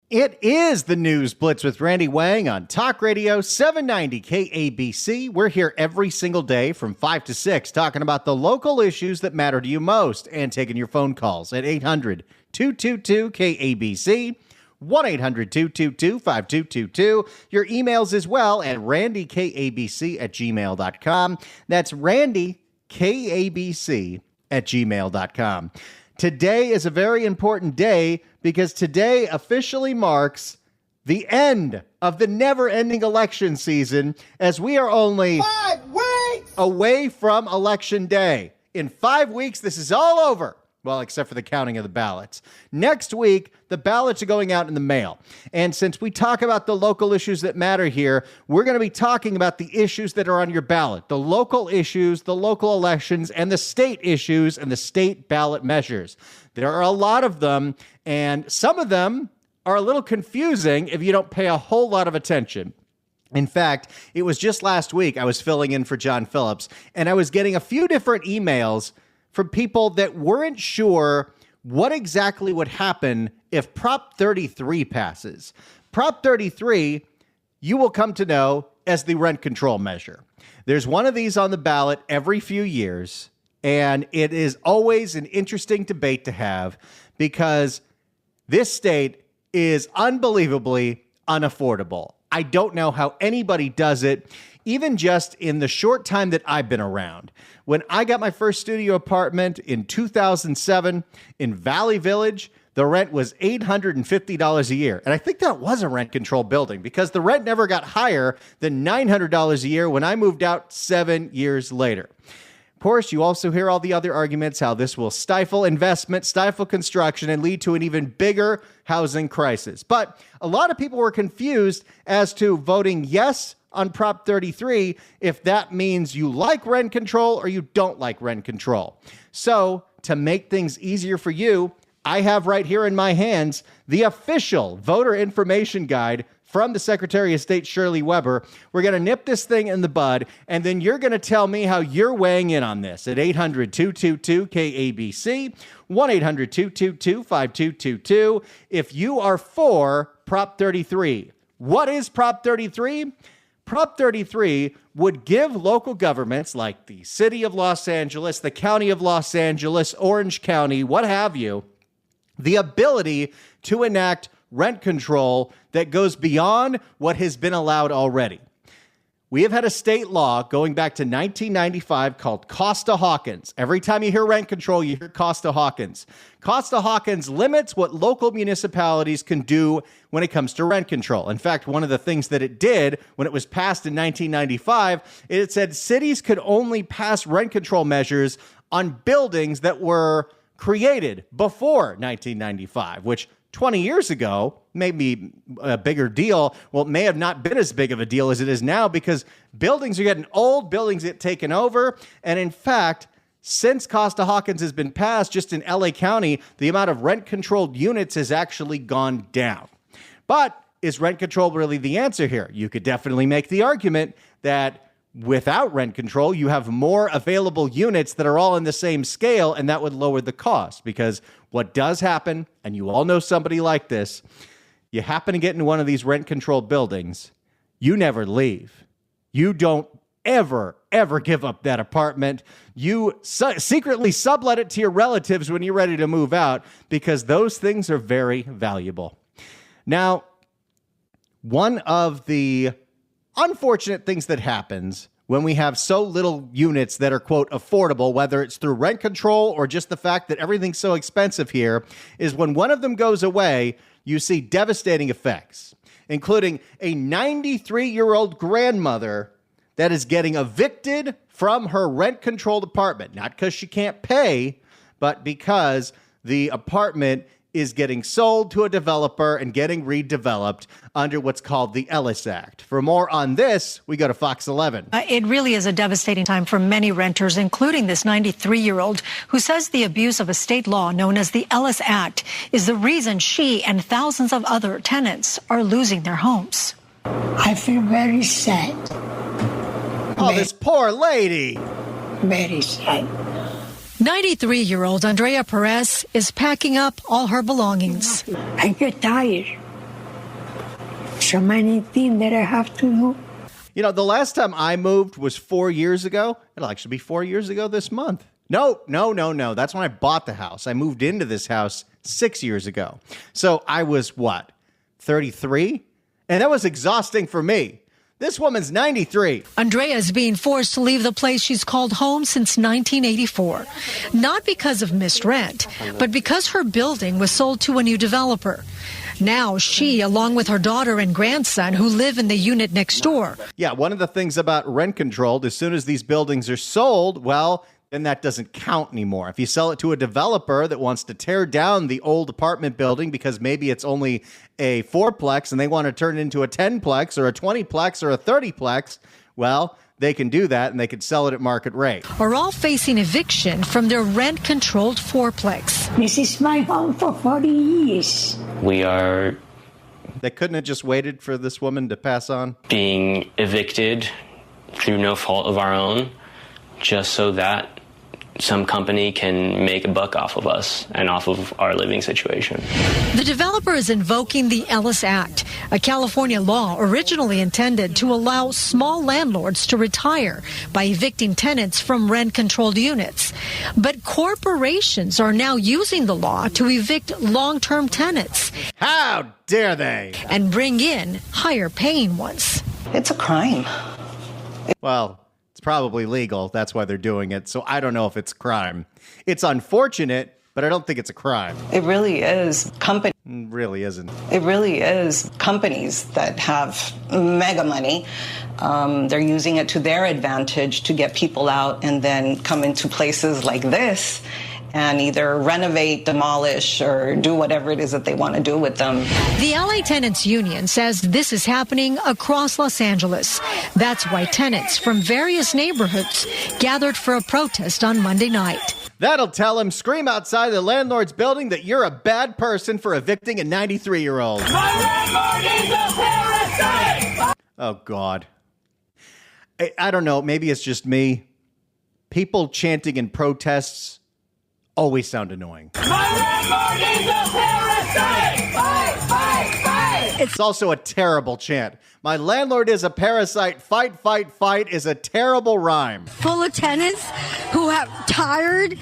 It is the News Blitz with Randy Wang on Talk Radio 790 KABC. We're here every single day from 5 to 6 talking about the local issues that matter to you most and taking your phone calls at 800-222-KABC, 1-800-222-5222. Your emails as well at randykabc@gmail.com. That's randykabc@gmail.com. Today is a very important day because today officially marks the end of the never-ending election season, as we are only 5 weeks away from Election Day. In 5 weeks, this is all over. Well, except for the counting of the ballots. Next week, the ballots are going out in the mail. And since we talk about the local issues that matter here, we're going to be talking about the issues that are on your ballot, the local issues, the local elections, and the state issues and the state ballot measures. There are a lot of them, and some of them are a little confusing if you don't pay a whole lot of attention. In fact, it was just last week I was filling in for John Phillips, and I was getting a few different emails from people that weren't sure what exactly would happen if Prop 33 passes. Prop 33, you will come to know as the rent control measure. There's one of these on the ballot every few years, and it is always an interesting debate to have because this state is unbelievably unaffordable. I don't know how anybody does it, even just in the short time that I've been around. When I got my first studio apartment in 2007 in Valley Village, the rent was $850 a year. And I think that was a rent control building because the rent never got higher than $900 a year when I moved out 7 years later. Of course, you also hear all the other arguments, how this will stifle investment, stifle construction, and lead to an even bigger housing crisis. But a lot of people were confused as to voting yes on Prop 33 if that means you like rent control or you don't like rent control. So to make things easier for you, I have right here in my hands the official voter information guide from the Secretary of State, Shirley Weber. We're going to nip this thing in the bud, and then you're going to tell me how you're weighing in on this at 800-222-KABC, 1-800-222-5222. If you are for Prop 33, what is Prop 33? Prop 33 would give local governments like the city of Los Angeles, the county of Los Angeles, Orange County, what have you, the ability to enact rent control that goes beyond what has been allowed already. We have had a state law going back to 1995 called Costa-Hawkins. Every time you hear rent control, you hear Costa-Hawkins. Costa-Hawkins limits what local municipalities can do when it comes to rent control. In fact, one of the things that it did when it was passed in 1995, it said cities could only pass rent control measures on buildings that were created before 1995, which 20 years ago may be a bigger deal. Well, it may have not been as big of a deal as it is now because buildings are getting old, buildings get taken over. And in fact, since Costa-Hawkins has been passed, just in LA County, the amount of rent-controlled units has actually gone down. But is rent control really the answer here? You could definitely make the argument that without rent control, you have more available units that are all in the same scale, and that would lower the cost. Because what does happen, and you all know somebody like this, you happen to get into one of these rent-controlled buildings, you never leave. You don't ever give up that apartment. You secretly sublet it to your relatives when you're ready to move out because those things are very valuable. Now, one of the unfortunate things that happens when we have so little units that are, quote, affordable, whether it's through rent control or just the fact that everything's so expensive here, is when one of them goes away, you see devastating effects, including a 93-year-old grandmother that is getting evicted from her rent-controlled apartment, not because she can't pay, but because the apartment is getting sold to a developer and getting redeveloped under what's called the Ellis Act. For more on this, we go to Fox 11. It really is a devastating time for many renters, including this 93-year-old who says the abuse of a state law known as the Ellis Act is the reason she and thousands of other tenants are losing their homes. I feel very sad. Oh, this poor lady. Very sad. 93-year-old Andrea Perez is packing up all her belongings. I get tired. so many things that I have to do. You know, the last time I moved was 4 years ago. It'll actually be 4 years ago this month. No. That's when I bought the house. I moved into this house 6 years ago. So I was, 33? And that was exhausting for me. This woman's 93. Andrea is being forced to leave the place she's called home since 1984. Not because of missed rent, but because her building was sold to a new developer. Now she, along with her daughter and grandson, who live in the unit next door. Yeah, one of the things about rent controlled, as soon as these buildings are sold, well, then that doesn't count anymore. If you sell it to a developer that wants to tear down the old apartment building because maybe it's only a 4-plex and they want to turn it into a 10-plex or a 20-plex or a 30-plex, well, they can do that and they can sell it at market rate. Are all facing eviction from their rent-controlled 4-plex. This is my home for 40 years. They couldn't have just waited for this woman to pass on? Being evicted through no fault of our own, just so that some company can make a buck off of us and off of our living situation. The developer is invoking the Ellis Act, a California law originally intended to allow small landlords to retire by evicting tenants from rent-controlled units. But corporations are now using the law to evict long-term tenants. How dare they? And bring in higher-paying ones. It's a crime. Well, it's probably legal. That's why they're doing it. So I don't know if it's crime. It's unfortunate, but I don't think it's a crime. It really is. It really isn't. It really is companies that have mega money. They're using it to their advantage to get people out and then come into places like this and either renovate, demolish, or do whatever it is that they want to do with them. The LA Tenants Union says this is happening across Los Angeles. That's why tenants from various neighborhoods gathered for a protest on Monday night. That'll tell him, scream outside the landlord's building that you're a bad person for evicting a 93-year-old. My landlord is a parasite! Oh, God. I don't know. Maybe it's just me. People chanting in protests always sound annoying. My landlord is a parasite! Fight, fight, fight! It's also a terrible chant. My landlord is a parasite. Fight, fight, fight is a terrible rhyme. Full of tenants who have tired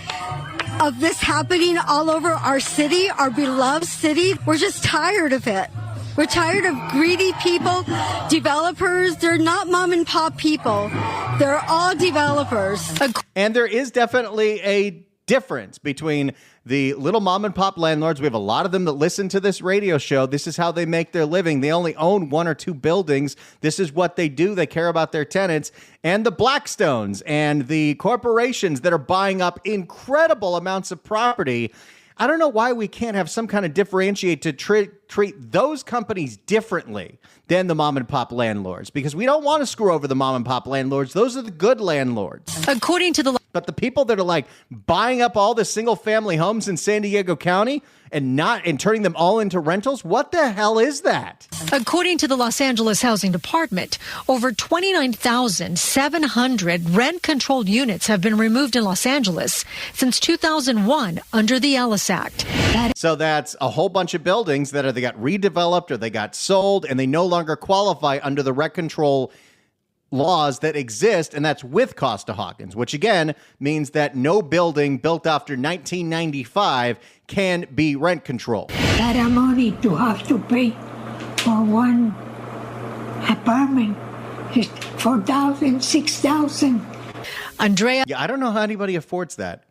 of this happening all over our city, our beloved city. We're just tired of it. We're tired of greedy people, developers. They're not mom and pop people. They're all developers. And there is definitely a difference between the little mom and pop landlords. We have a lot of them that listen to this radio show. This is how they make their living. They only own 1 or 2 buildings. This is what they do. They care about their tenants. And the Blackstones and the corporations that are buying up incredible amounts of property. I don't know why we can't have some kind of differentiate to treat those companies differently than the mom and pop landlords, because we don't want to screw over the mom and pop landlords. Those are the good landlords. According to the But the people that are like buying up all the single family homes in San Diego County and turning them all into rentals, what the hell is that? According to the Los Angeles Housing Department, over 29,700 rent-controlled units have been removed in Los Angeles since 2001 under the Ellis Act. So that's a whole bunch of buildings that they got redeveloped or they got sold and they no longer qualify under the rent control laws that exist, and that's with Costa-Hawkins, which again means that no building built after 1995 can be rent controlled. That money to have to pay for one apartment is $4,000, $6,000. Andrea. Yeah, I don't know how anybody affords that.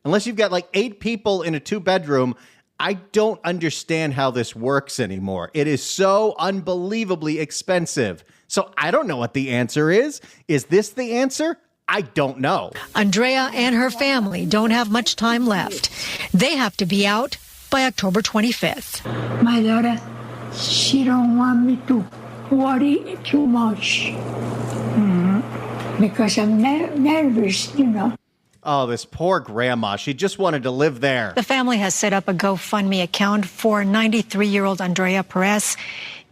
Unless you've got like 8 people in a 2-bedroom, I don't understand how this works anymore. It is so unbelievably expensive. So I don't know what the answer is. Is this the answer? I don't know. Andrea and her family don't have much time left. They have to be out by October 25th. My daughter, she don't want me to worry too much. Because I'm nervous, you know. Oh, this poor grandma. She just wanted to live there. The family has set up a GoFundMe account for 93-year-old Andrea Perez.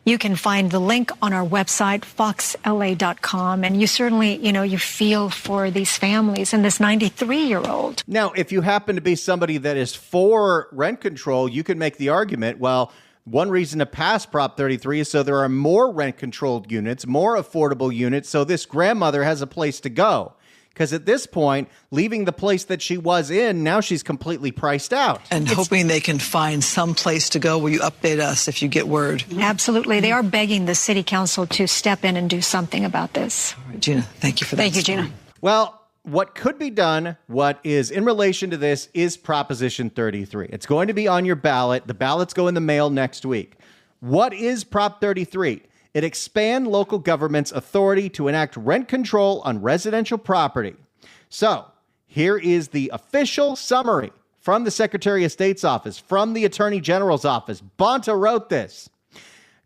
You can find the link on our website, foxla.com. And you certainly, you feel for these families and this 93-year-old. Now, if you happen to be somebody that is for rent control, you can make the argument, well, one reason to pass Prop 33 is so there are more rent-controlled units, more affordable units, so this grandmother has a place to go. Because at this point, leaving the place that she was in, now she's completely priced out. And hoping they can find some place to go. Will you update us if you get word? Absolutely. They are begging the city council to step in and do something about this. All right, Gina, thank you for that. Thank you, Gina. Well, what could be done, what is in relation to this, is Proposition 33. It's going to be on your ballot. The ballots go in the mail next week. What is Prop 33? It expands local government's authority to enact rent control on residential property. So here is the official summary from the Secretary of State's office, from the Attorney General's office. Bonta wrote this.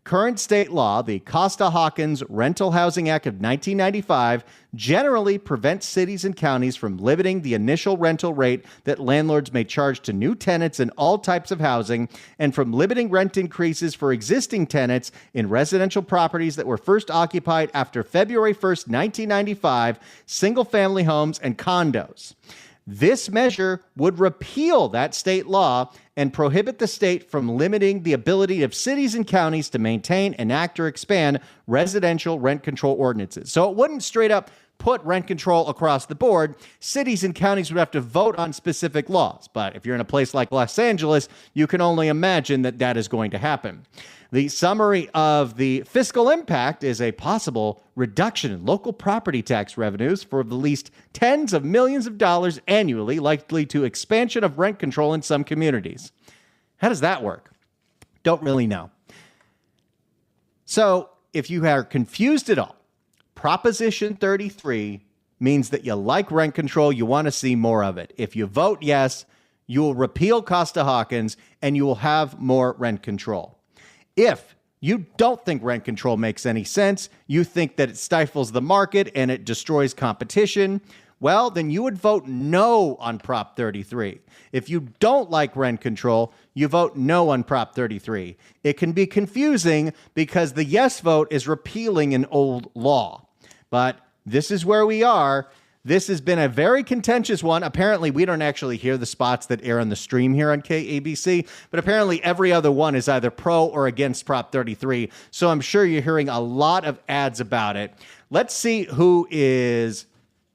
Current state law, the Costa-Hawkins Rental Housing Act of 1995, generally prevents cities and counties from limiting the initial rental rate that landlords may charge to new tenants in all types of housing and from limiting rent increases for existing tenants in residential properties that were first occupied after February 1st, 1995, single-family homes and condos. This measure would repeal that state law and prohibit the state from limiting the ability of cities and counties to maintain, enact, or expand residential rent control ordinances. So it wouldn't straight up put rent control across the board. Cities and counties would have to vote on specific laws. But if you're in a place like Los Angeles, you can only imagine that that is going to happen. The summary of the fiscal impact is a possible reduction in local property tax revenues for at least tens of millions of dollars annually, likely to expansion of rent control in some communities. How does that work? Don't really know. So if you are confused at all, Proposition 33 means that you like rent control, you want to see more of it. If you vote yes, you will repeal Costa-Hawkins and you will have more rent control. If you don't think rent control makes any sense, you think that it stifles the market and it destroys competition, well, then you would vote no on Prop 33. If you don't like rent control, you vote no on Prop 33. It can be confusing because the yes vote is repealing an old law. But this is where we are. This has been a very contentious one. Apparently, we don't actually hear the spots that air on the stream here on KABC, but apparently every other one is either pro or against Prop 33. So I'm sure you're hearing a lot of ads about it. Let's see who is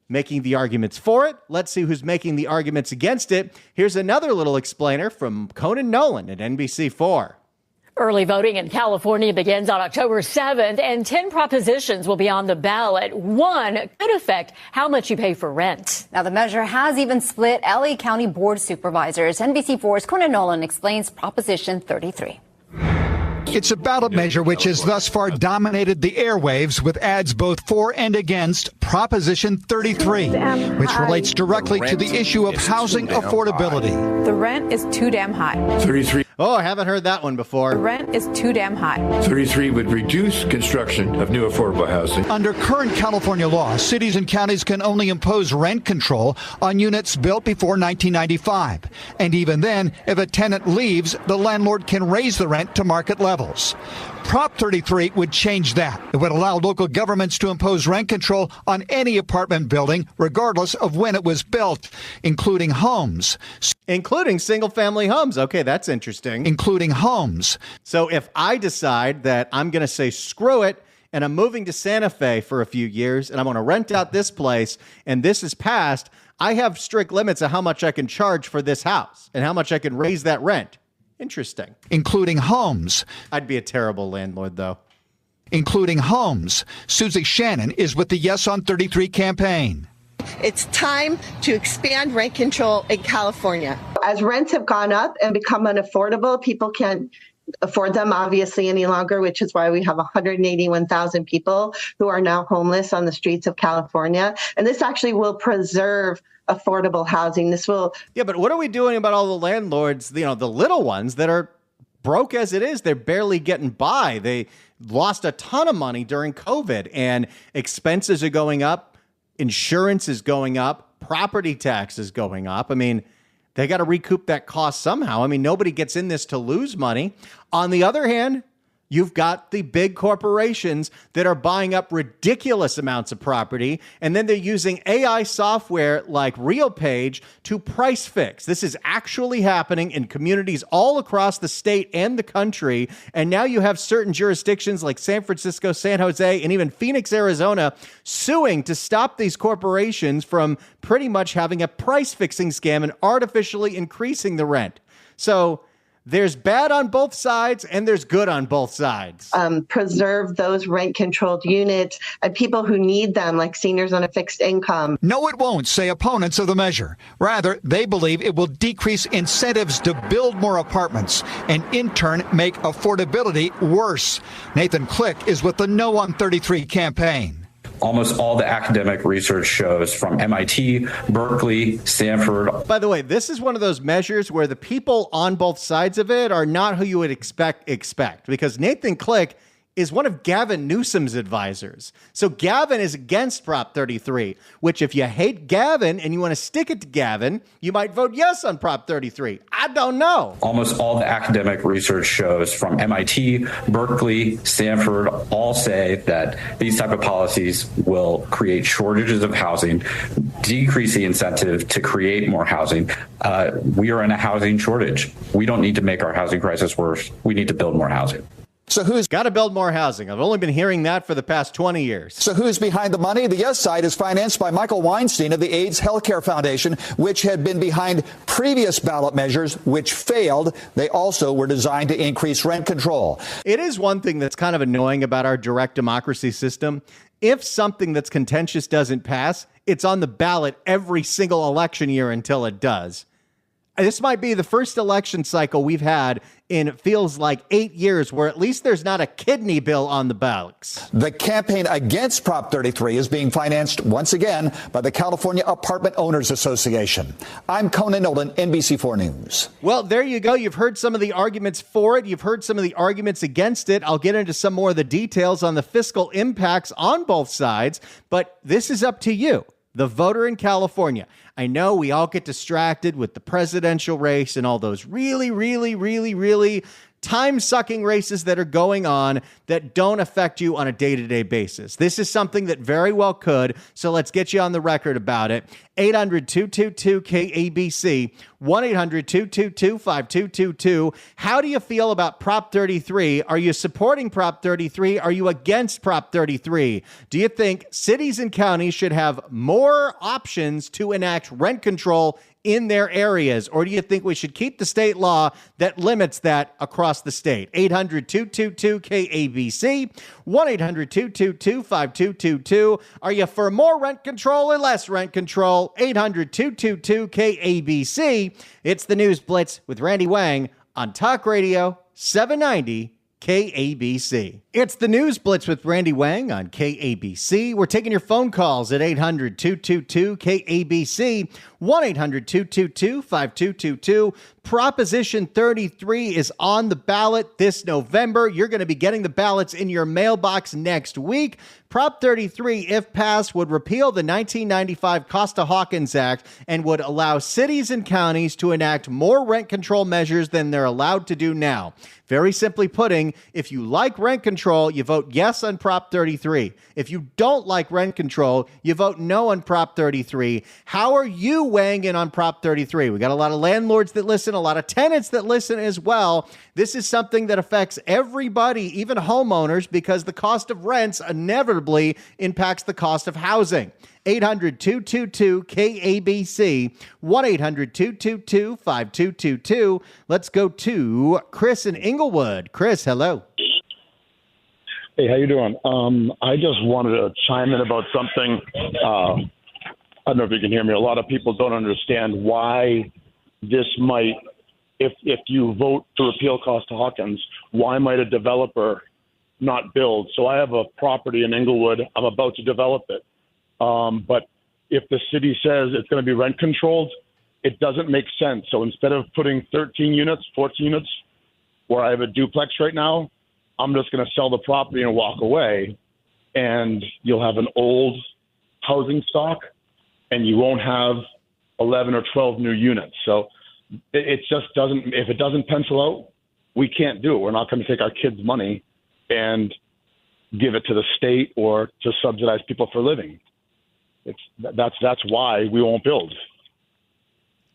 making the arguments for it. Let's see who's making the arguments against it. Here's another little explainer from Conan Nolan at NBC4. Early voting in California begins on October 7th, and 10 propositions will be on the ballot. One could affect how much you pay for rent. Now, the measure has even split LA County Board Supervisors. NBC4's Conan Nolan explains Proposition 33. It's a ballot measure which has thus far dominated the airwaves with ads both for and against Proposition 33, which relates directly to the issue of housing affordability. The rent is too damn high. 33. Oh, I haven't heard that one before. The rent is too damn high. 33 would reduce construction of new affordable housing. Under current California law, cities and counties can only impose rent control on units built before 1995. And even then, if a tenant leaves, the landlord can raise the rent to market levels. Prop 33 would change that. It would allow local governments to impose rent control on any apartment building, regardless of when it was built, including homes. Including single-family homes. Okay, that's interesting. Including homes. So if I decide that I'm going to say screw it, and I'm moving to Santa Fe for a few years, and I'm going to rent out this place, and this is passed, I have strict limits of how much I can charge for this house and how much I can raise that rent. Interesting. Including homes. I'd be a terrible landlord, though. Including homes. Susie Shannon is with the Yes on 33 campaign. It's time to expand rent control in California. As rents have gone up and become unaffordable, people can't afford them obviously any longer, which is why we have 181,000 people who are now homeless on the streets of California. And this actually will preserve affordable housing. This will. Yeah, but what are we doing about all the landlords, the little ones that are broke as it is? They're barely getting by. They lost a ton of money during COVID and expenses are going up. Insurance is going up. Property tax is going up. I mean, they got to recoup that cost somehow. I mean, nobody gets in this to lose money. On the other hand, You've got the big corporations that are buying up ridiculous amounts of property, and then they're using AI software like RealPage to price fix. This is actually happening in communities all across the state and the country. And now you have certain jurisdictions like San Francisco, San Jose, and even Phoenix, Arizona, suing to stop these corporations from pretty much having a price fixing scam and artificially increasing the rent. So there's bad on both sides and there's good on both sides. Preserve those rent-controlled units and people who need them, like seniors on a fixed income. No, it won't, say opponents of the measure. Rather, they believe it will decrease incentives to build more apartments and, in turn, make affordability worse. Nathan Click is with the No on 33 campaign. Almost all the academic research shows from MIT, Berkeley, Stanford. By the way, this is one of those measures where the people on both sides of it are not who you would expect, because Nathan Click is one of Gavin Newsom's advisors. So Gavin is against Prop 33, which if you hate Gavin and you want to stick it to Gavin, you might vote yes on Prop 33. I don't know. Almost all the academic research shows from MIT, Berkeley, Stanford all say that these type of policies will create shortages of housing, decrease the incentive to create more housing. We are in a housing shortage. We don't need to make our housing crisis worse. We need to build more housing. So who's got to build more housing? I've only been hearing that for the past 20 years. So who's behind the money? The yes side is financed by Michael Weinstein of the AIDS Healthcare Foundation, which had been behind previous ballot measures, which failed. They also were designed to increase rent control. It is one thing that's kind of annoying about our direct democracy system. If something that's contentious doesn't pass, it's on the ballot every single election year until it does. This might be the first election cycle we've had in, it feels like, 8 years where at least there's not a kidney bill on the ballots. The campaign against Prop 33 is being financed once again by the California Apartment Owners Association. I'm Conan Nolan, NBC4 News. Well, there you go. You've heard some of the arguments for it. You've heard some of the arguments against it. I'll get into some more of the details on the fiscal impacts on both sides, but this is up to you, the voter in California. I know we all get distracted with the presidential race and all those really time-sucking races that are going on that don't affect you on a day-to-day basis. This is something that very well could, so let's get you on the record about it. 800-222-KABC, 1-800-222-5222. How do you feel about Prop 33? Are you supporting Prop 33? Are you against Prop 33? Do you think cities and counties should have more options to enact rent control in their areas? Or do you think we should keep the state law that limits that across the state? 800-222-KABC, 1-800-222-5222. Are you for more rent control or less rent control? 800-222-KABC. It's the News Blitz with Randy Wang on Talk Radio 790 KABC. It's the News Blitz with Randy Wang on KABC. We're taking your phone calls at 800-222-KABC, 1-800-222-5222. Proposition 33 is on the ballot this November. You're going to be getting the ballots in your mailbox next week. Prop 33, if passed, would repeal the 1995 Costa-Hawkins Act and would allow cities and counties to enact more rent control measures than they're allowed to do now. Very simply putting, if you like rent control, you vote yes on Prop 33. If you don't like rent control, you vote no on Prop 33. How are you weighing in on Prop 33? We got a lot of landlords that listen, a lot of tenants that listen as well. This is something that affects everybody, even homeowners, because the cost of rents inevitably impacts the cost of housing. 800-222-KABC, 1-800-222-5222. Let's go to Chris in Inglewood. Chris, hello. Hey, how you doing? I just wanted to chime in about something. I don't know if you can hear me. A lot of people don't understand why this might, if you vote to repeal Costa-Hawkins, why might a developer not build? So I have a property in Inglewood. I'm about to develop it. But if the city says it's going to be rent controlled, it doesn't make sense. So instead of putting 13 units, 14 units, where I have a duplex right now, I'm just going to sell the property and walk away, and you'll have an old housing stock, and you won't have 11 or 12 new units. So it just doesn't, if it doesn't pencil out, we can't do it. We're not going to take our kids' money and give it to the state or to subsidize people for living. That's why we won't build.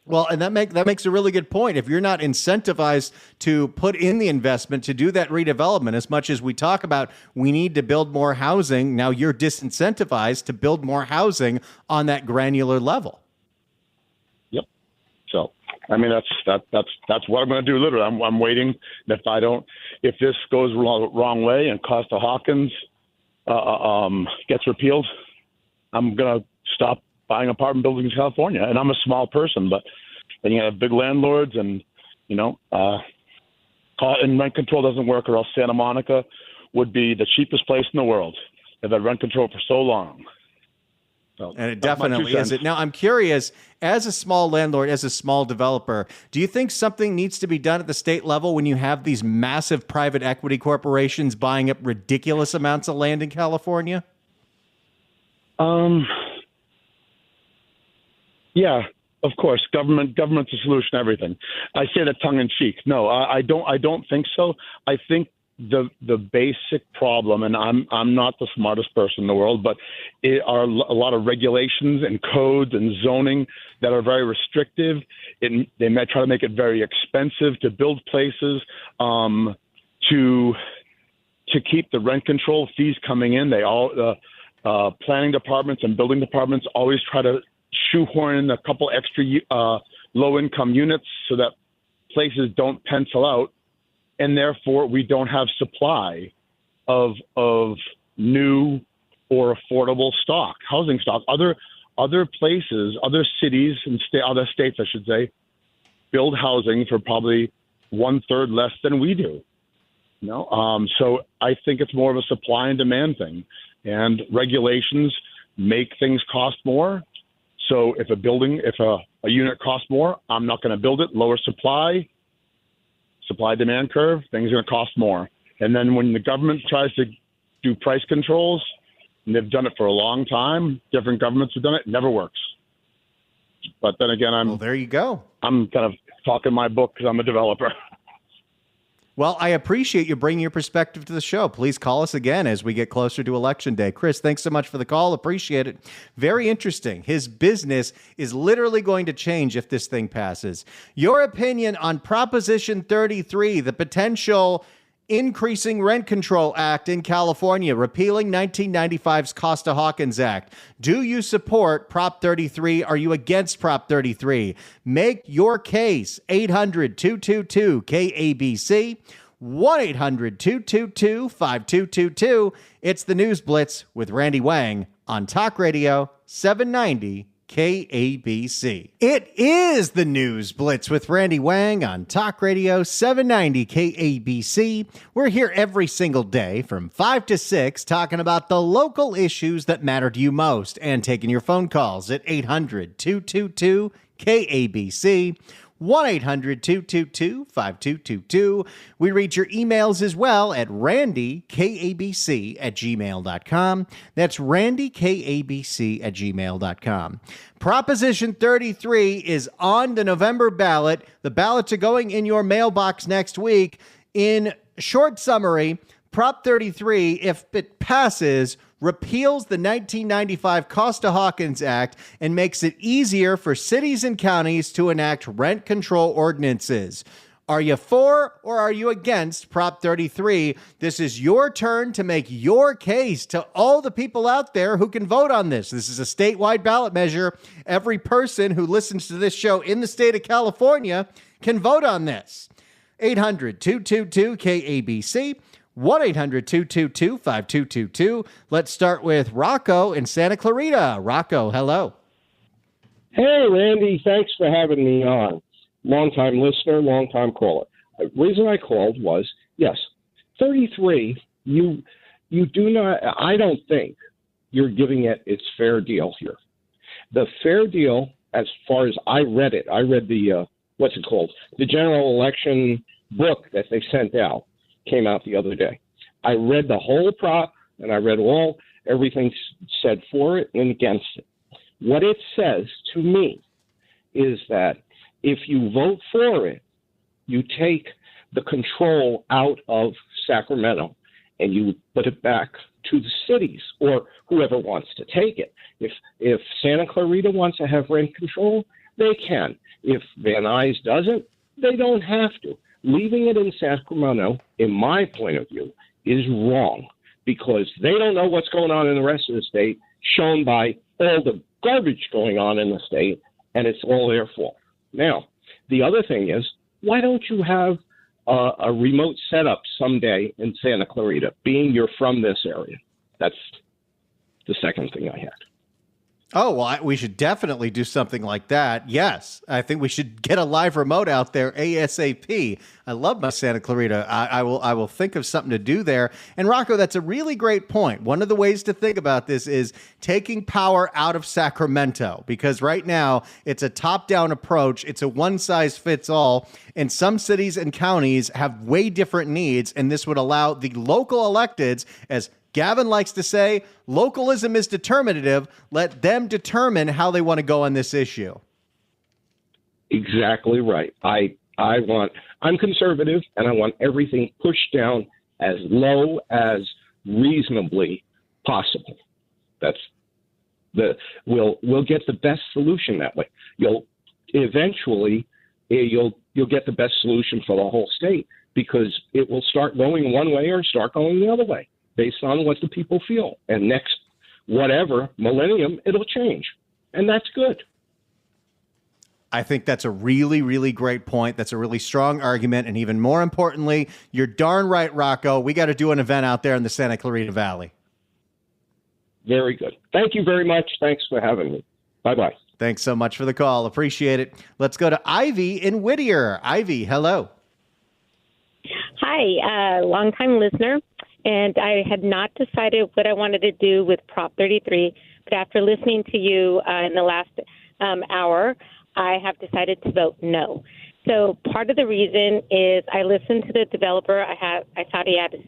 Well, and that makes a really good point. If you're not incentivized to put in the investment to do that redevelopment, as much as we talk about we need to build more housing, now you're disincentivized to build more housing on that granular level. Yep. So, I mean, that's what I'm going to do. Literally, I'm waiting. If this goes wrong way and Costa-Hawkins gets repealed, I'm going to stop buying apartment buildings in California. And I'm a small person, but then you have big landlords and, and rent control doesn't work, or else Santa Monica would be the cheapest place in the world. They've had rent control for so long. So, and it definitely is. Now, I'm curious, as a small landlord, as a small developer, do you think something needs to be done at the state level when you have these massive private equity corporations buying up ridiculous amounts of land in California? Yeah, of course. Government's a solution to everything. I say that tongue in cheek. No, I don't think so. I think the basic problem, and I'm not the smartest person in the world, but it are a lot of regulations and codes and zoning that are very restrictive. They may try to make it very expensive to build places, to keep the rent control fees coming in. They all planning departments and building departments always try to shoehorn in a couple extra low-income units so that places don't pencil out, and therefore we don't have supply of new or affordable housing stock. Other places, other cities and other states, I should say, build housing for probably 1/3 less than we do. So I think it's more of a supply and demand thing, and regulations make things cost more. So if a unit costs more, I'm not going to build it. Lower supply demand curve, things are going to cost more. And then when the government tries to do price controls, and they've done it for a long time, different governments have done it, never works. But then again, there you go. I'm kind of talking my book because I'm a developer. Well, I appreciate you bringing your perspective to the show. Please call us again as we get closer to Election Day. Chris, thanks so much for the call. Appreciate it. Very interesting. His business is literally going to change if this thing passes. Your opinion on Proposition 33, the potential increasing rent control act in California, repealing 1995's Costa-Hawkins Act. Do you support Prop 33? Are you against Prop 33? Make your case. 800-222-KABC. 1-800-222-5222. It's the News Blitz with Randy Wang on Talk Radio 790 KABC. It is the News Blitz with Randy Wang on Talk Radio 790 KABC. We're here every single day from 5 to 6 talking about the local issues that matter to you most and taking your phone calls at 800-222-KABC. 1-800-222-5222. We read your emails as well at randykabc@gmail.com. That's randykabc@gmail.com. Proposition 33 is on the November ballot. The ballots are going in your mailbox next week. In short summary, Prop 33, if it passes, repeals the 1995 Costa-Hawkins Act and makes it easier for cities and counties to enact rent control ordinances. Are you for or are you against Prop 33? This is your turn to make your case to all the people out there who can vote on this. This is a statewide ballot measure. Every person who listens to this show in the state of California can vote on this. 800-222-KABC. 1-800-222-5222. Let's start with Rocco in Santa Clarita. Rocco, hello. Hey, Randy. Thanks for having me on. Long-time listener, long-time caller. The reason I called was, yes, 33, you do not, I don't think you're giving it its fair deal here. The fair deal, as far as I read it, I read the, what's it called? The general election book that they sent out. Came out the other day. I read the whole prop and I read everything said for it and against it. What it says to me is that if you vote for it, you take the control out of Sacramento and you put it back to the cities or whoever wants to take it. If Santa Clarita wants to have rent control, they can. If Van Nuys doesn't, they don't have to. Leaving it in Sacramento, in my point of view, is wrong because they don't know what's going on in the rest of the state, shown by all the garbage going on in the state, and it's all their fault. Now, the other thing is, why don't you have a remote setup someday in Santa Clarita, being you're from this area? That's the second thing I had. Oh, well, we should definitely do something like that. Yes, I think we should get a live remote out there ASAP. I love my Santa Clarita. I will think of something to do there. And Rocco, that's a really great point. One of the ways to think about this is taking power out of Sacramento, because right now it's a top-down approach. It's a one-size-fits-all. And some cities and counties have way different needs, and this would allow the local electeds, as Gavin likes to say, localism is determinative. Let them determine how they want to go on this issue. Exactly right. I'm conservative, and I want everything pushed down as low as reasonably possible. We'll get the best solution that way. You'll get the best solution for the whole state because it will start going one way or start going the other way, based on what the people feel. And next, whatever millennium, it'll change. And that's good. I think that's a really, really great point. That's a really strong argument. And even more importantly, you're darn right, Rocco. We got to do an event out there in the Santa Clarita Valley. Very good. Thank you very much. Thanks for having me. Bye-bye. Thanks so much for the call. Appreciate it. Let's go to Ivy in Whittier. Ivy, hello. Hi, longtime listener. And I had not decided what I wanted to do with Prop 33, but after listening to you in the last hour, I have decided to vote no. So part of the reason is I listened to the developer. I thought he had a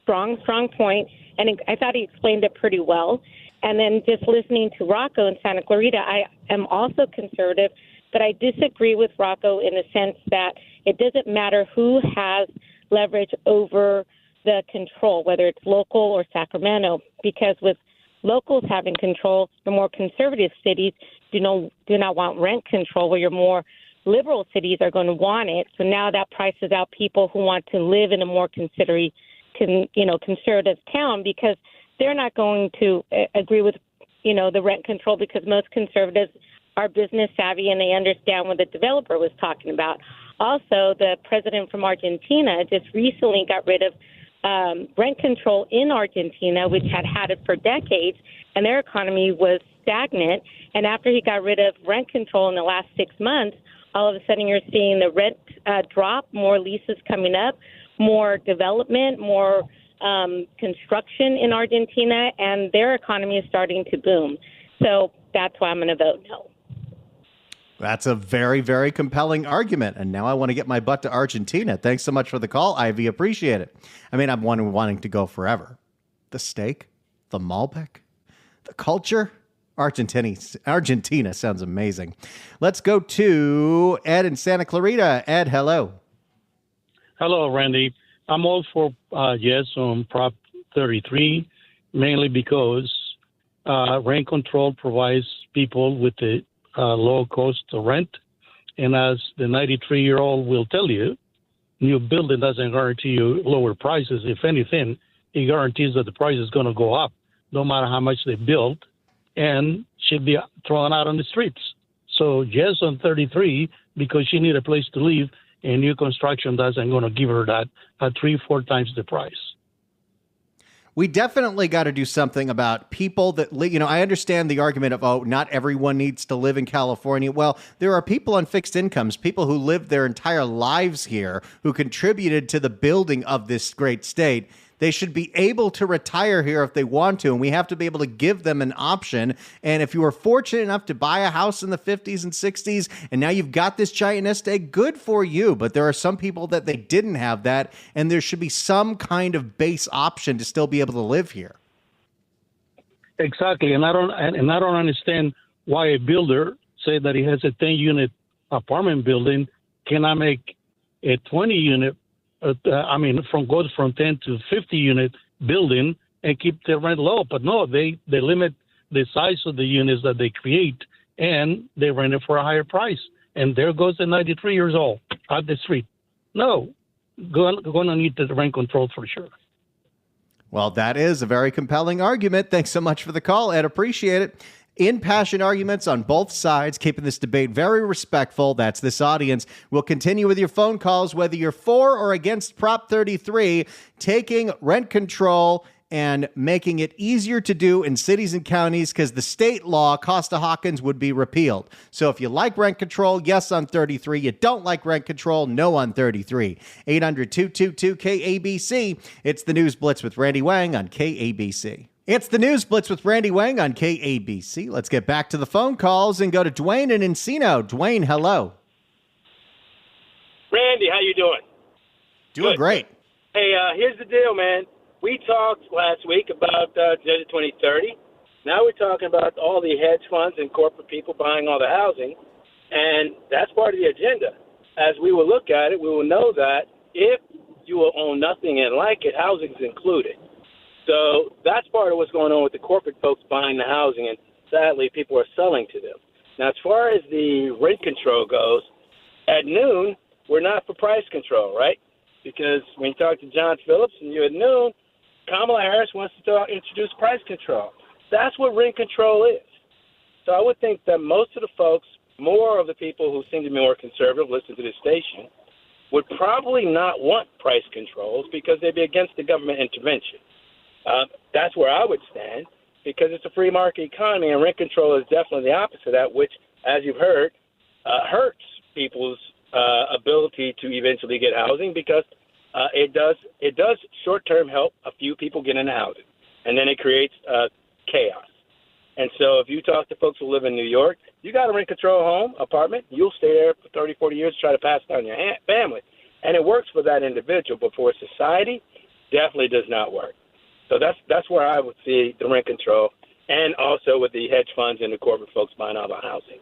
strong point, and I thought he explained it pretty well. And then just listening to Rocco in Santa Clarita, I am also conservative, but I disagree with Rocco in the sense that it doesn't matter who has leverage over the control, whether it's local or Sacramento, because with locals having control, the more conservative cities do not want rent control, where your more liberal cities are going to want it. So now that prices out people who want to live in a more conservative town, because they're not going to agree with, the rent control, because most conservatives are business savvy and they understand what the developer was talking about. Also, the president from Argentina just recently got rid of rent control in Argentina, which had it for decades, and their economy was stagnant. And after he got rid of rent control in the last 6 months, all of a sudden you're seeing the rent drop, more leases coming up, more development, more construction in Argentina, and their economy is starting to boom. So that's why I'm going to vote no. That's a very, very compelling argument. And now I want to get my butt to Argentina. Thanks so much for the call, Ivy. Appreciate it. I mean, I'm wanting to go forever. The steak, the Malbec, the culture. Argentina sounds amazing. Let's go to Ed in Santa Clarita. Ed, hello. Hello, Randy. I'm all for yes on Prop 33, mainly because rent control provides people with the low cost of rent. And as the 93-year-old will tell you, new building doesn't guarantee you lower prices. If anything, it guarantees that the price is going to go up, no matter how much they build, and should be thrown out on the streets. So yes on 33, because she need a place to live, and new construction doesn't going to give her that at 3-4 times the price. We definitely got to do something about people that, I understand the argument of, not everyone needs to live in California. Well, there are people on fixed incomes, people who lived their entire lives here, who contributed to the building of this great state. They should be able to retire here if they want to, and we have to be able to give them an option. And if you were fortunate enough to buy a house in the 50s and 60s, and now you've got this giant nest egg, good for you. But there are some people that they didn't have that, and there should be some kind of base option to still be able to live here. Exactly, and I don't understand why a builder say that he has a 10-unit apartment building cannot make a 20-unit. From 10 to 50 unit building and keep their rent low. But no, they limit the size of the units that they create, and they rent it for a higher price. And there goes the 93 years old out the street. No, going to need the rent control for sure. Well, that is a very compelling argument. Thanks so much for the call, Ed. Appreciate it. Impassioned arguments on both sides, keeping this debate very respectful. That's this audience. We'll continue with your phone calls, whether you're for or against Prop 33, taking rent control and making it easier to do in cities and counties because the state law, Costa-Hawkins, would be repealed. So if you like rent control, yes on 33. You don't like rent control, no on 33. 800-222-KABC. It's the News Blitz with Randy Wang on KABC. It's the News Blitz with Randy Wang on KABC. Let's get back to the phone calls and go to Dwayne in Encino. Dwayne, hello. Randy, how you doing? Doing Good. Great. Hey, here's the deal, man. We talked last week about Agenda 2030. Now we're talking about all the hedge funds and corporate people buying all the housing, and that's part of the agenda. As we will look at it, we will know that if you will own nothing and like it, housing is included. So that's part of what's going on with the corporate folks buying the housing, and sadly, people are selling to them. Now, as far as the rent control goes, at noon, we're not for price control, right? Because when you talk to John Phillips and you at noon, Kamala Harris wants to introduce price control. That's what rent control is. So I would think that most of the folks, more of the people who seem to be more conservative, listen to this station, would probably not want price controls because they'd be against the government intervention. That's where I would stand because it's a free market economy, and rent control is definitely the opposite of that, which, as you've heard, hurts people's ability to eventually get housing because it does short-term help a few people get into housing, and then it creates chaos. And so if you talk to folks who live in New York, you got a rent control home, apartment, you'll stay there for 30, 40 years to try to pass it down your family. And it works for that individual, but for society, definitely does not work. So that's where I would see the rent control, and also with the hedge funds and the corporate folks buying all the housing.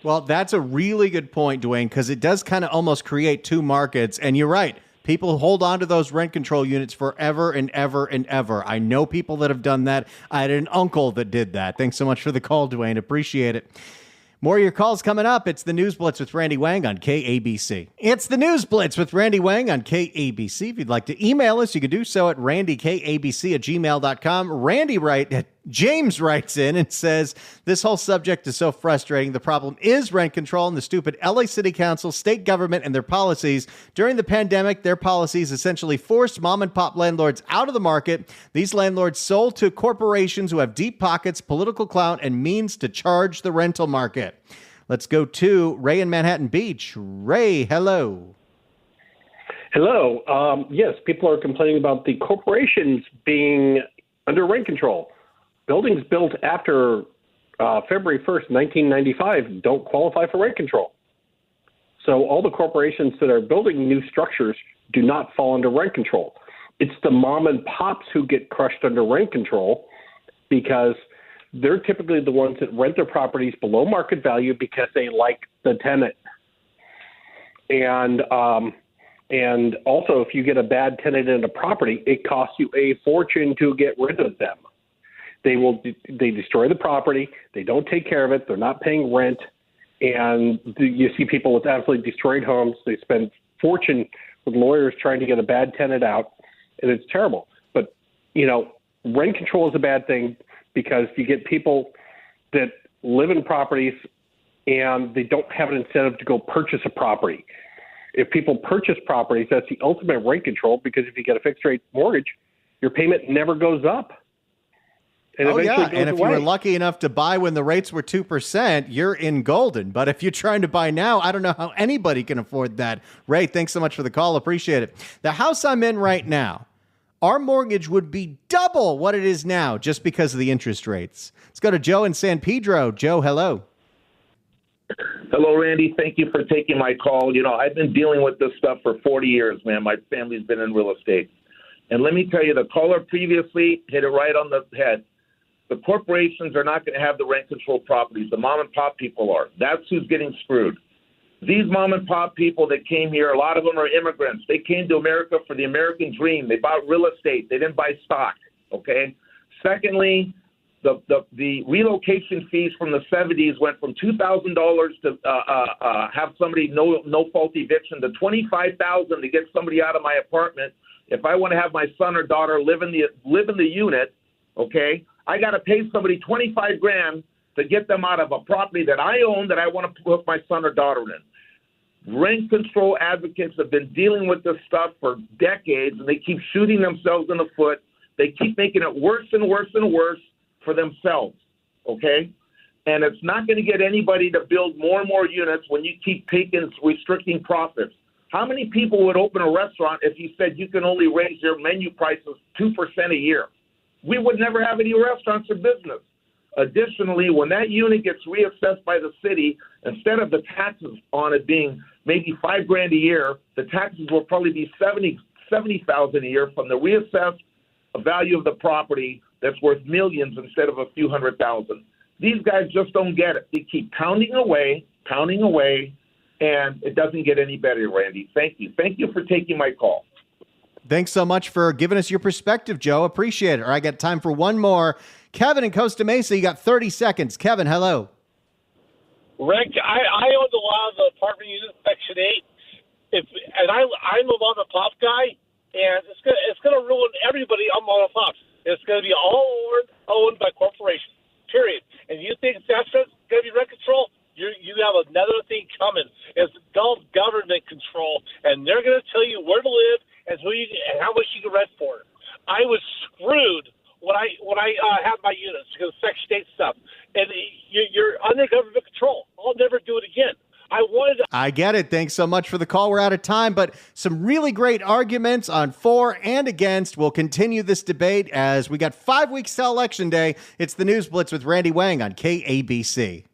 Well, that's a really good point, Dwayne, because it does kind of almost create two markets. And you're right. People hold on to those rent control units forever and ever and ever. I know people that have done that. I had an uncle that did that. Thanks so much for the call, Dwayne. Appreciate it. More of your calls coming up. It's the News Blitz with Randy Wang on KABC. It's the News Blitz with Randy Wang on KABC. If you'd like to email us, you can do so at randykabc@gmail.com. James writes in and says, this whole subject is so frustrating. The problem is rent control and the stupid LA City Council, state government, and their policies. During the pandemic, their policies essentially forced mom and pop landlords out of the market. These landlords sold to corporations who have deep pockets, political clout, and means to charge the rental market. Let's go to Ray in Manhattan Beach. Ray, hello. Hello. Yes, people are complaining about the corporations being under rent control. Buildings built after February 1st, 1995 don't qualify for rent control. So all the corporations that are building new structures do not fall under rent control. It's the mom and pops who get crushed under rent control because they're typically the ones that rent their properties below market value because they like the tenant. And also, if you get a bad tenant in a property, it costs you a fortune to get rid of them. They destroy the property. They don't take care of it. They're not paying rent. And you see people with absolutely destroyed homes. They spend fortune with lawyers trying to get a bad tenant out, and it's terrible. But, rent control is a bad thing because you get people that live in properties and they don't have an incentive to go purchase a property. If people purchase properties, that's the ultimate rent control because if you get a fixed rate mortgage, your payment never goes up. And oh, yeah. And if away. you were lucky enough to buy when the rates were 2%, you're in golden. But if you're trying to buy now, I don't know how anybody can afford that. Ray, thanks so much for the call. Appreciate it. The house I'm in right now, our mortgage would be double what it is now just because of the interest rates. Let's go to Joe in San Pedro. Joe, hello. Hello, Randy. Thank you for taking my call. I've been dealing with this stuff for 40 years, man. My family's been in real estate. And let me tell you, the caller previously hit it right on the head. The corporations are not going to have the rent control properties. The mom and pop people are. That's who's getting screwed. These mom and pop people that came here, a lot of them are immigrants. They came to America for the American dream. They bought real estate. They didn't buy stock, okay? Secondly, the relocation fees from the 70s went from $2,000 to have somebody no fault eviction to $25,000 to get somebody out of my apartment. If I want to have my son or daughter live in the unit, okay, I got to pay somebody $25,000 to get them out of a property that I own that I want to put my son or daughter in. Rent control advocates have been dealing with this stuff for decades, and they keep shooting themselves in the foot. They keep making it worse and worse and worse for themselves, okay? And it's not going to get anybody to build more and more units when you keep restricting profits. How many people would open a restaurant if you said you can only raise your menu prices 2% a year? We would never have any restaurants or business. Additionally, when that unit gets reassessed by the city, instead of the taxes on it being maybe $5,000 a year, the taxes will probably be $70,000 a year from the reassessed value of the property that's worth millions instead of a few $100,000. These guys just don't get it. They keep pounding away, and it doesn't get any better, Randy. Thank you. Thank you for taking my call. Thanks so much for giving us your perspective, Joe. Appreciate it. All right, I got time for one more. Kevin in Costa Mesa, you got 30 seconds. Kevin, hello. Rick, I own a lot of the apartment units, Section 8. I'm a mom and pop guy, and it's gonna ruin everybody on mom and pops. It's gonna be all owned by corporations. Period. And you think that's gonna be rent control? You have another thing coming. It's adult government control, and they're gonna tell you where to live and how much you can rent for it. I was screwed when I had my units because of Section 8 stuff, and you're under government control. I'll never do it again. I get it. Thanks so much for the call. We're out of time, but some really great arguments on for and against. We'll continue this debate as we got 5 weeks till Election Day. It's the News Blitz with Randy Wang on KABC.